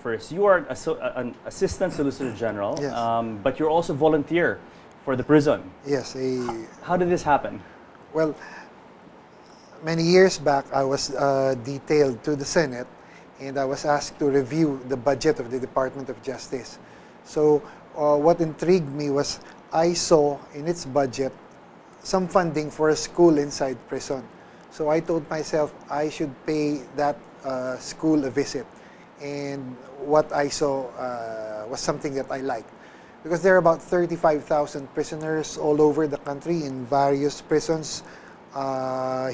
first. You are an assistant solicitor general, Yes. but you're also volunteer for the prison. Yes. How did this happen? Well, many years back, I was detailed to the Senate, and I was asked to review the budget of the Department of Justice. So what intrigued me was I saw in its budget some funding for a school inside prison. So I told myself I should pay that school a visit. And what I saw was something that I liked. Because there are about 35,000 prisoners all over the country in various prisons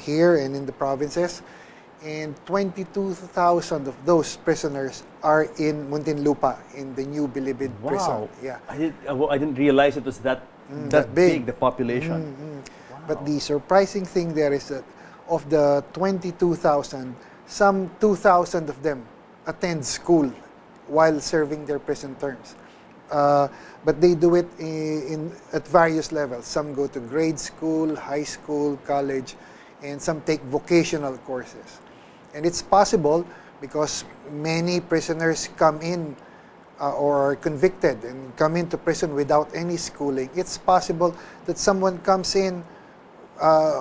here and in the provinces. And 22,000 of those prisoners are in Muntinlupa, in the new Bilibid prison. Yeah. I didn't realize it was that big, the population. Wow. But the surprising thing there is that of the 22,000, some 2,000 of them attend school while serving their prison terms. But they do it at various levels. Some go to grade school, high school, college, and some take vocational courses. And it's possible because many prisoners come in or are convicted and come into prison without any schooling. It's possible that someone comes in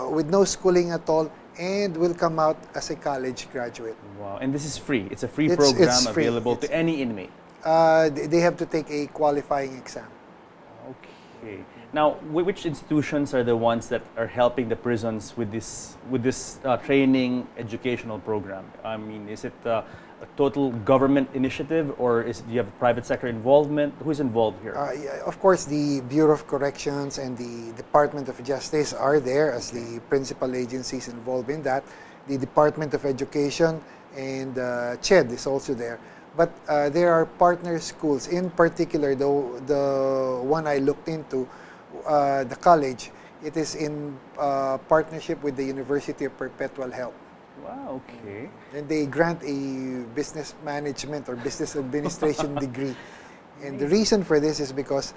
with no schooling at all and will come out as a college graduate. Wow, and this is free. It's a free program available to any inmate. They have to take a qualifying exam. Okay. Now, which institutions are the ones that are helping the prisons with this training educational program? I mean, is it a total government initiative, or do you have private sector involvement? Who's involved here? Yeah, of course, the Bureau of Corrections and the Department of Justice are there as the principal agencies involved in that. The Department of Education and CHED is also there. But there are partner schools. In particular, the one I looked into, the college, it is in partnership with the University of Perpetual Help. Wow, okay. And they grant a business management or business administration degree. And the reason for this is because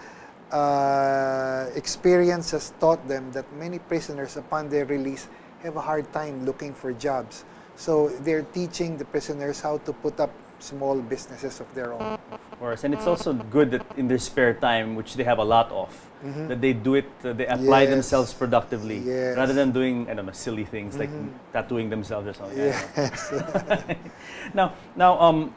experience has taught them that many prisoners, upon their release, have a hard time looking for jobs. So they're teaching the prisoners how to put up small businesses of their own. Of course, and it's also good that in their spare time, which they have a lot of, that they do it, they apply themselves productively, rather than doing, I don't know, silly things like tattooing themselves or something. Yes. Now,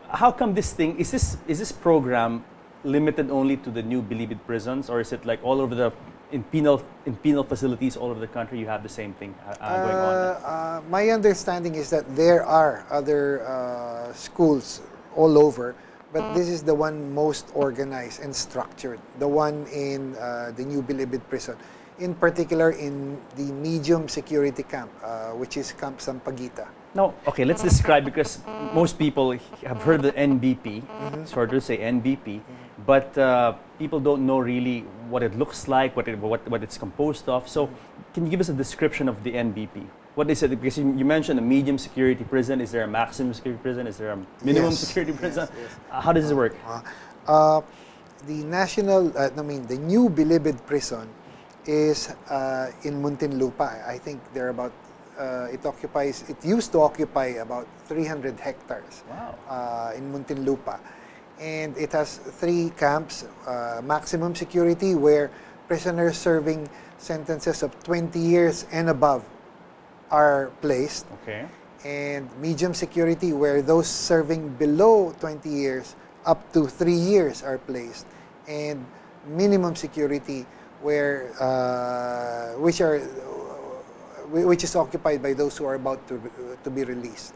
how come this thing, is this program limited only to the new Bilibid prisons, or is it like all over in penal facilities all over the country you have the same thing going on? My understanding is that there are other schools all over, but this is the one most organized and structured, the one in the new Bilibid prison, in particular in the medium security camp, which is Camp Sampaguita. Now, okay, let's describe, because most people have heard the NBP, it's hard to say NBP, but people don't know really what it looks like, what it's composed of. So, can you give us a description of the NBP? What is it? Because you mentioned a medium security prison. Is there a maximum security prison? Is there a minimum security prison? Yes. How does it work? The the new Bilibid prison is in Muntinlupa. I think there are about it used to occupy about 300 hectares. Wow. In Muntinlupa. And it has 3 camps, maximum security, where prisoners serving sentences of 20 years and above are placed. Okay. And medium security, where those serving below 20 years up to 3 years are placed. And minimum security, where which is occupied by those who are about to be released.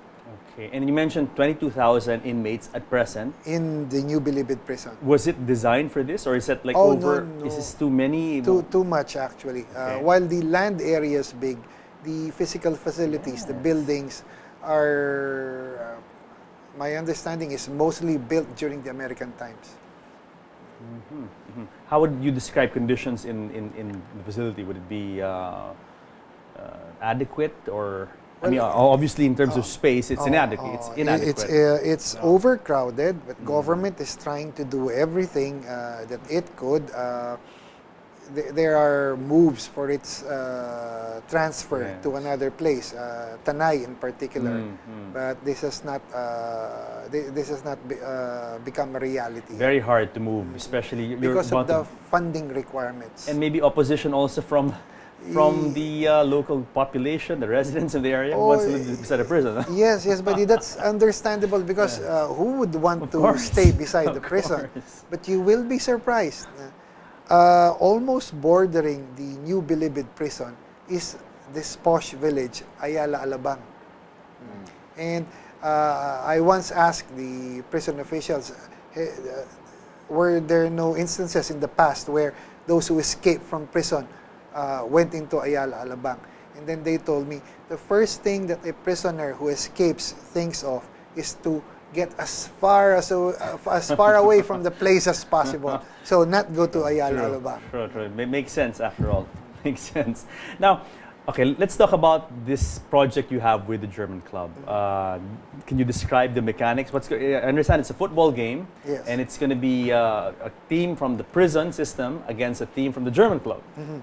Okay, and you mentioned 22,000 inmates at present. In the new Bilibid prison. Was it designed for this, or is it like No. Is this too many? Too much, actually. Okay. While the land area is big, the physical facilities, the buildings are, my understanding is mostly built during the American times. How would you describe conditions in the facility? Would it be adequate, or I mean, obviously in terms of space, it's inadequate. It's overcrowded, but government is trying to do everything that it could. there are moves for its transfer Yes. to another place, Tanay in particular, but this has not become a reality Very hard to move, especially because of the funding requirements. and maybe opposition also from the local population, the residents of the area who Oh, wants to live beside a prison. Yes, but that's understandable because who would want Of to course, stay beside the of prison? course. But you will be surprised. Almost bordering the New Bilibid prison is this posh village, Ayala Alabang. And I once asked the prison officials, were there no instances in the past where those who escaped from prison went into Ayala Alabang? And then they told me the first thing that a prisoner who escapes thinks of is to get as far away from the place as possible. So not go to Ayala Alabang. True. Makes sense after all. Makes sense. Now, okay, let's talk about this project you have with the German club. Can you describe the mechanics? I understand it's a football game, Yes. and it's going to be a team from the prison system against a team from the German club.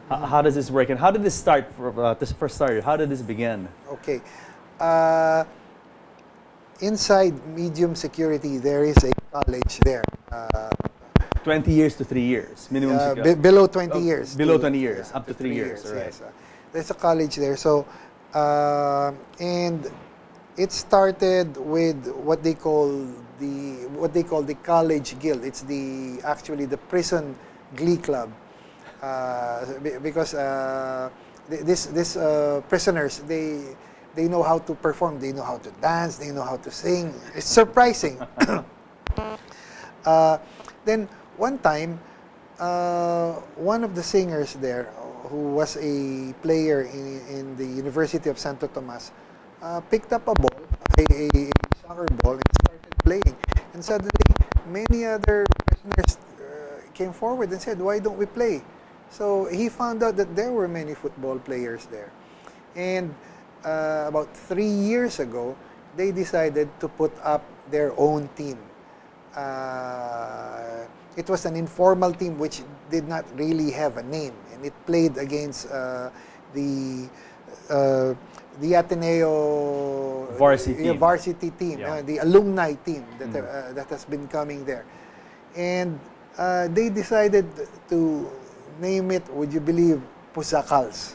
How does this work, and how did this start? First started. How did this begin? Okay. Inside medium security, there is a college there. 20 years to 3 years minimum. Below 20 years. Below 20 years, up to 3 years. Right. Yes. There's a college there. So, and it started with what they call the college guild. It's actually the prison glee club, because these prisoners, they know how to perform, they know how to dance, they know how to sing. It's surprising. Then one time, one of the singers there, who was a player in the University of Santo Tomas, picked up a ball, a soccer ball, and started playing. And suddenly, many other prisoners came forward and said, "Why don't we play?" So he found out that there were many football players there. And about 3 years ago, they decided to put up their own team. It was an informal team which did not really have a name, and it played against the Ateneo varsity team, Yeah. the alumni team that has been coming there. And they decided to name it, would you believe, Pusakals.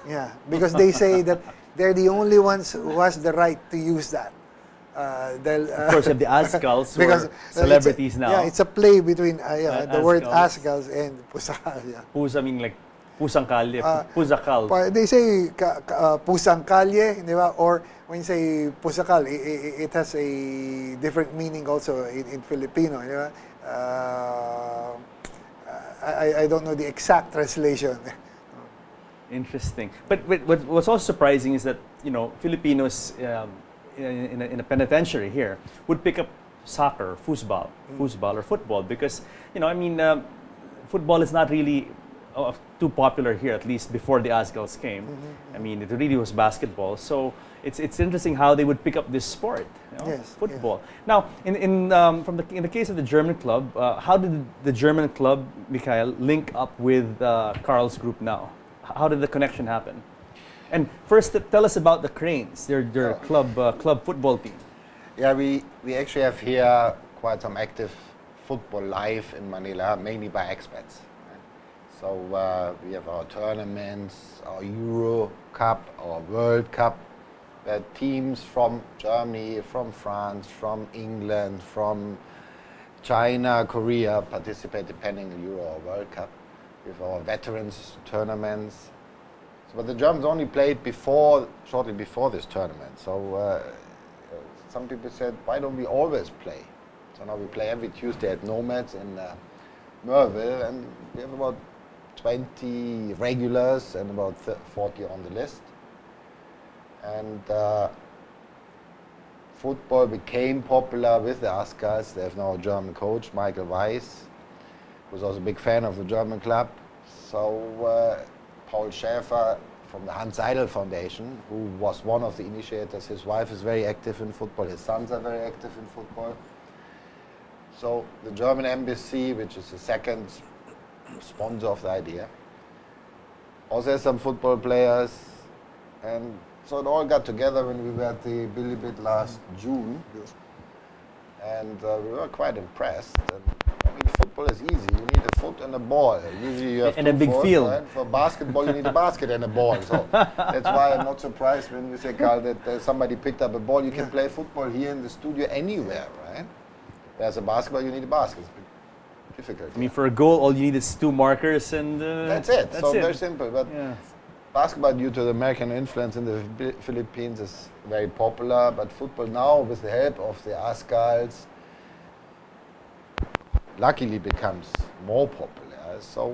Yeah, because they say that they're the only ones who has the right to use that. Of course, you have the Azkals, who because are celebrities now. Yeah, it's a play between the word Azkals. Azkals and Pusakal. Yeah. Pusa, mean like Pusang Kalye, Pusakal. They say Pusang Kalye, di ba? Or when you say Pusakal, it has a different meaning also in Filipino. Di ba? I don't know the exact translation. Interesting. But what's also surprising is that, Filipinos in a penitentiary here would pick up soccer, football or football because, football is not really too popular here, at least before the Azkals came. I mean, it really was basketball. So it's interesting how they would pick up this sport, Yes, football. Yes. Now, in the case of the German club, how did the German club, Mikhail, link up with Carl's group now? How did the connection happen? And first, tell us about the Cranes, their club football team. Yeah, we actually have here quite some active football life in Manila, mainly by expats. So we have our tournaments, our Euro Cup, our World Cup, where teams from Germany, from France, from England, from China, Korea participate depending on Euro or World Cup. We have our veterans tournaments. But the Germans only played shortly before this tournament. So some people said, why don't we always play? So now we play every Tuesday at Nomads in Merville, and we have about 20 regulars and about 40 on the list. And football became popular with the Azkals. They have now a German coach, Michael Weiss, who's also a big fan of the German club. So Paul Schäfer from the Hans Seidel Foundation, who was one of the initiators. His wife is very active in football. His sons are very active in football. So the German embassy, which is the second sponsor of the idea, also has some football players, and so it all got together when we were at the Billy Bit last June, and we were quite impressed. And, I mean, football is easy. You need a foot and a ball. Usually you have and a big foot, field. Right? For basketball, you need a basket and a ball. So that's why I'm not surprised when you say, Carl, that somebody picked up a ball. You can play football here in the studio anywhere, right? Whereas a basketball, you need a basket. It's difficult. I mean, for a goal, all you need is 2 markers, and that's it. So very simple. But yeah. basketball, due to the American influence in the Philippines, is very popular. But football now, with the help of the ASCALs, luckily becomes more popular. So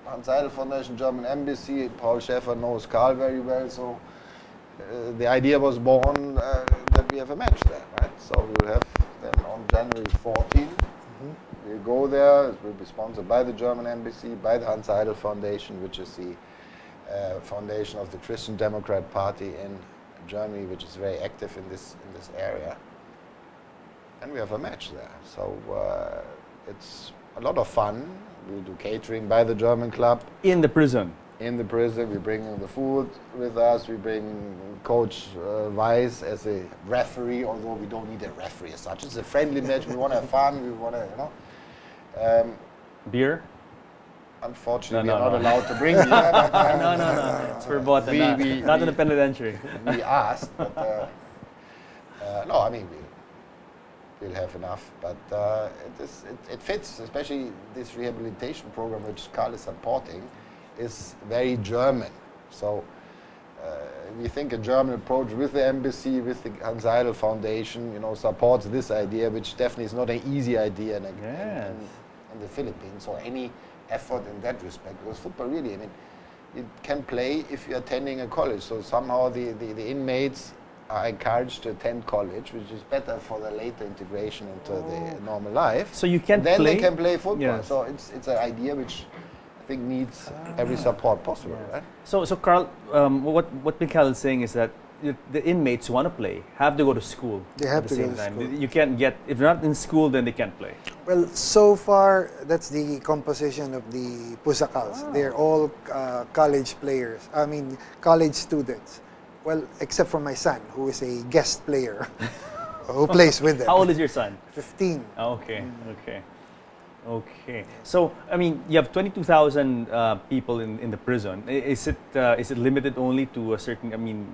Hans Seidel Foundation, German Embassy, Paul Schäfer knows Karl very well. So the idea was born that we have a match there, right? So we'll have then on January 14. We'll go there. It will be sponsored by the German Embassy, by the Hans Seidel Foundation, which is the foundation of the Christian Democrat Party in Germany, which is very active in this area. And we have a match there. So it's a lot of fun. We'll do catering by the German club. In the prison? In the prison. We bring the food with us. We bring Coach Weiss as a referee, although we don't need a referee as such. It's a friendly match. We want to have fun. We want to, Beer? Unfortunately, we are not allowed to bring beer. No. It's verboten. Not in the penitentiary. We asked, but no, I mean, we'll have enough. But it fits, especially this rehabilitation program, which Karl is supporting, is very German. So we think a German approach with the embassy, with the Hans Seidel Foundation, supports this idea, which definitely is not an easy idea in the Philippines, or any effort in that respect. Because football really, I mean, you can play if you're attending a college. So somehow the inmates are encouraged to attend college, which is better for the later integration into the normal life. So you can then play? They can play football. Yes. So it's an idea which I think needs every support possible, right? So Carl, what Mikhail is saying is that the inmates who want to play have to go to school. They have at to the go same to time. school. You can't get, if they're not in school, then they can't play. Well, so far, that's the composition of the Pusakals. Wow. They're all college players. I mean, college students. Well, except for my son, who is a guest player, who plays with them. How old is your son? 15. Okay. So, I mean, you have 22,000 people in the prison. Is it limited only to a certain? I mean,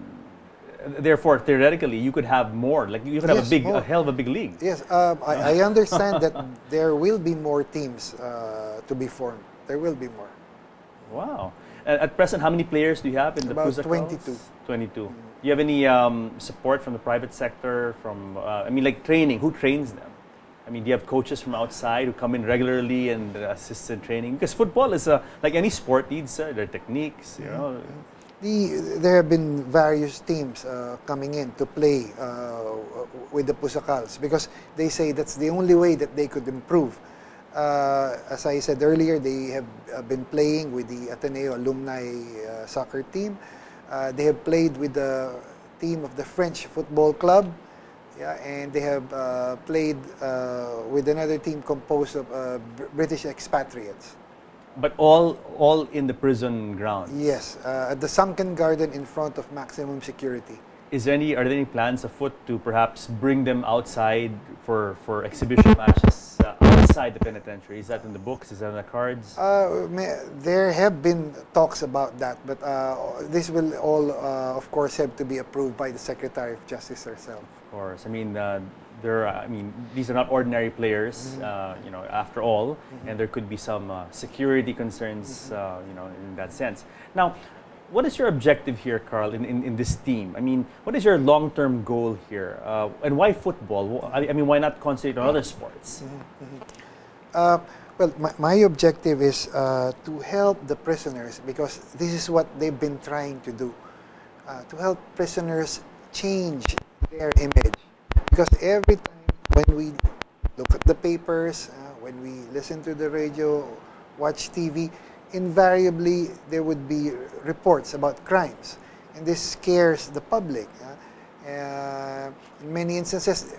therefore, theoretically, you could have more. Like you could have a hell of a big league. Yes, I understand that there will be more teams to be formed. There will be more. Wow. At present, how many players do you have in the About Pusakals? 22. 22. Do you have any support from the private sector? From like training. Who trains them? I mean, do you have coaches from outside who come in regularly and assist in training? Because football is like any sport needs their techniques. There have been various teams coming in to play with the Pusakals because they say that's the only way that they could improve. As I said earlier, they have been playing with the Ateneo alumni soccer team. They have played with the team of the French football club. Yeah, and they have played with another team composed of British expatriates. But all in the prison grounds. Yes, at the sunken garden in front of maximum security. Are there any plans afoot to perhaps bring them outside for exhibition matches outside the penitentiary? Is that in the books? Is that on the cards? There have been talks about that, but this will all, of course, have to be approved by the Secretary of Justice herself. Of course. I mean, these are not ordinary players, after all, and there could be some security concerns, in that sense. Now, what is your objective here, Carl, in this team? I mean, what is your long-term goal here? And why football? I mean, why not concentrate on other sports? Well, my objective is to help the prisoners, because this is what they've been trying to do, to help prisoners change their image. Because every time when we look at the papers, when we listen to the radio, watch TV, invariably there would be reports about crimes, and this scares the public. In many instances,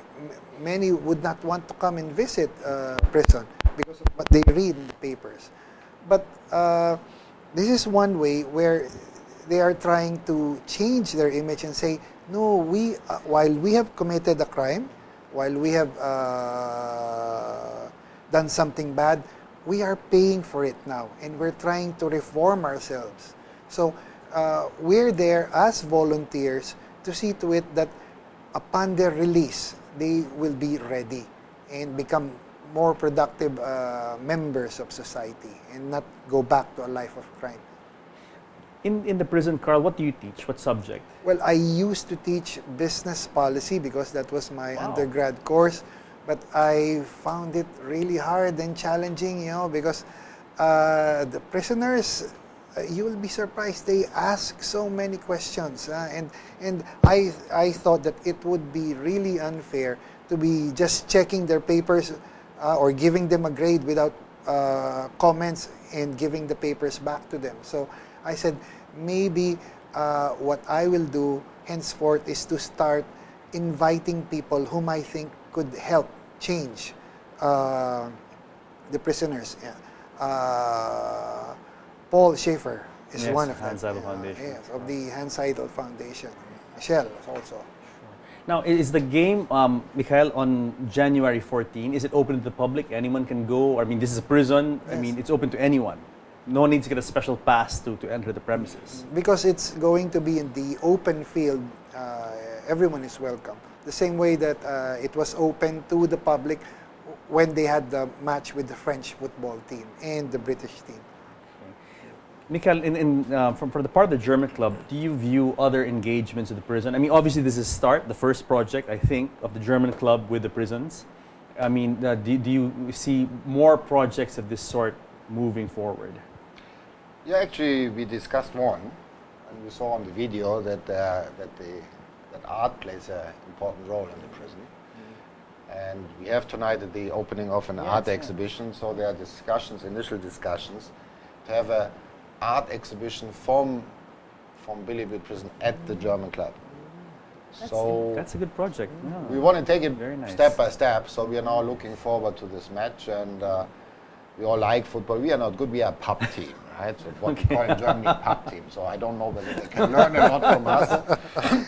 many would not want to come and visit prison because of what they read in the papers. But this is one way where they are trying to change their image and say, no, while we have committed a crime, while we have done something bad, we are paying for it now, and we're trying to reform ourselves. So we're there as volunteers to see to it that upon their release, they will be ready and become more productive members of society and not go back to a life of crime. In the prison, Carl, what do you teach? What subject? Well, I used to teach business policy because that was my Wow. undergrad course, but I found it really hard and challenging, you know, because the prisoners, you will be surprised, they ask so many questions, and I thought that it would be really unfair to be just checking their papers or giving them a grade without comments and giving the papers back to them. So I said, maybe what I will do henceforth is to start inviting people whom I think could help change the prisoners. Paul Schaefer is Yes, one of them. Hans Seidel Foundation. Yes, of the Hans Seidel Foundation. Michelle also. Now, is the game, Mikhail, on January 14? Is it open to the public? Anyone can go? I mean, this is a prison. Yes. I mean, it's open to anyone. No need to get a special pass to enter the premises. Because it's going to be in the open field, everyone is welcome. The same way that it was open to the public when they had the match with the French football team and the British team. Mikhail, from the part of the German club, do you view other engagements with the prison? I mean, obviously this is START, the first project, I think, of the German club with the prisons. I mean, do you see more projects of this sort moving forward? Yeah, actually, we discussed one, and we saw on the video that art plays an important role in the prison. And we have tonight the opening of an art exhibition, so there are discussions, initial discussions, to have an art exhibition from Billywood Prison at the German club. That's a good project. Yeah. We want to take it Very nice. step by step, so we are now looking forward to this match, and we all like football. We are not good, we are a pub team, right? So what we call in Germany pub team. So I don't know whether they can learn a lot from us.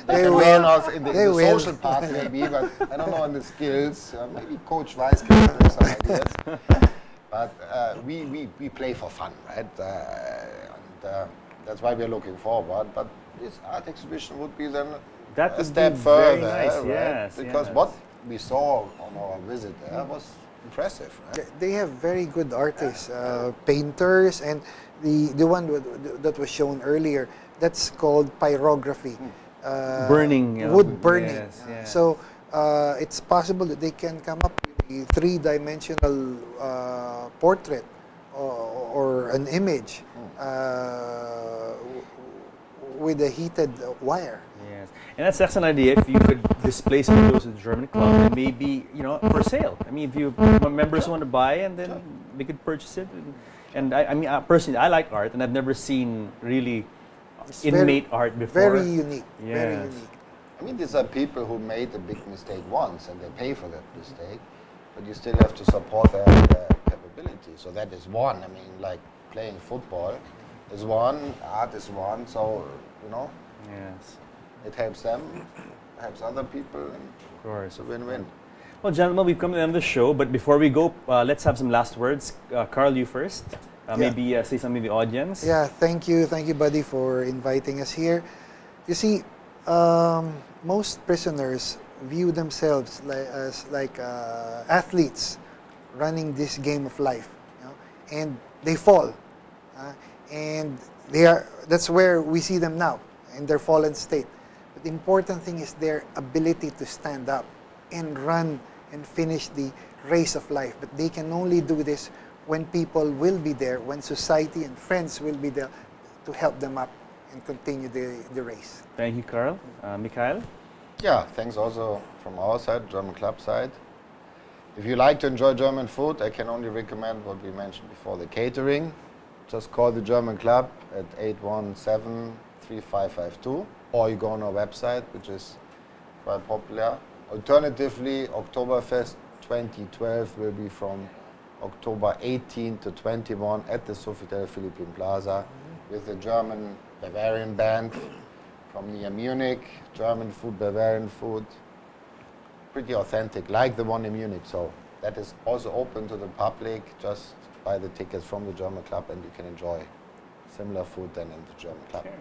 They can learn us in the social part maybe, but I don't know in the skills. Maybe Coach Weiss can bring some ideas. But we play for fun, right? And that's why we're looking forward. But this art exhibition would be then a step further, nice. right? Yes, Because yes. what we saw on our visit there was impressive, right? They have very good artists, painters, and the one that was shown earlier, that's called pyrography. Burning. Wood burning. Yes, yes. So it's possible that they can come up with a three-dimensional portrait or an image with a heated wire. Yes, and that's an idea. If you could display some of those at the German club, and maybe for sale. I mean, if you members want to buy, and then they could purchase it. And I mean, personally, I like art, and I've never seen really inmate art before. Very unique. Yes. Very unique. I mean, these are people who made a big mistake once, and they pay for that mistake, but you still have to support their capability. So that is one. I mean, like playing football is one, art is one, so, Yes, it helps them, helps other people, and of course. it's a win-win. Well, gentlemen, we've come to the end of the show, but before we go, let's have some last words. Carl, you first. Maybe say something to the audience. Yeah, thank you, buddy, for inviting us here. You see, most prisoners view themselves as athletes running this game of life, and they fall, and that's where we see them now in their fallen state. But the important thing is their ability to stand up and run and finish the race of life. But they can only do this when people will be there, when society and friends will be there to help them up and continue the race. Thank you, Carl. Mikhail? Yeah, thanks also from our side, German club side. If you like to enjoy German food, I can only recommend what we mentioned before, the catering. Just call the German club at 817-3552, or you go on our website, which is quite popular. Alternatively, Oktoberfest 2012 will be from October 18 to 21 at the Sofitel Philippine Plaza with the German Bavarian band from near Munich, German food, Bavarian food, pretty authentic, like the one in Munich. So that is also open to the public. Just buy the tickets from the German club and you can enjoy similar food than in the German club. Okay.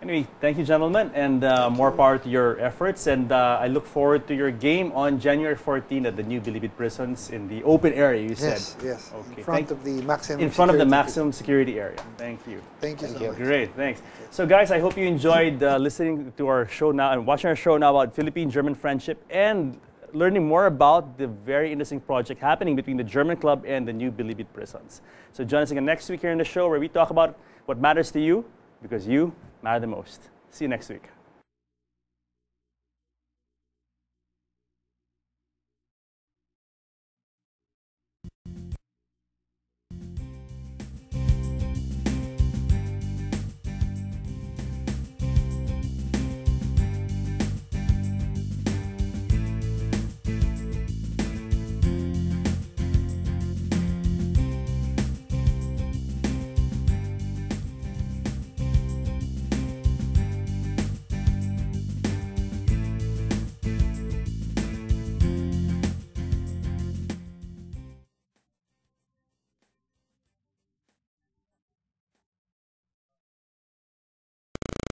Anyway, thank you, gentlemen, and more power to your efforts. And I look forward to your game on January 14 at the new Bilibid prisons in the open area, you said. Yes. Okay. In front of the maximum in front of the security. maximum security area. Thank you. Thank you so much. Great, thanks. So guys, I hope you enjoyed listening to our show now and watching our show now about Philippine-German friendship and learning more about the very interesting project happening between the German club and the new Bilibid prisons. So join us again next week here in the show where we talk about what matters to you because you matter the most. See you next week.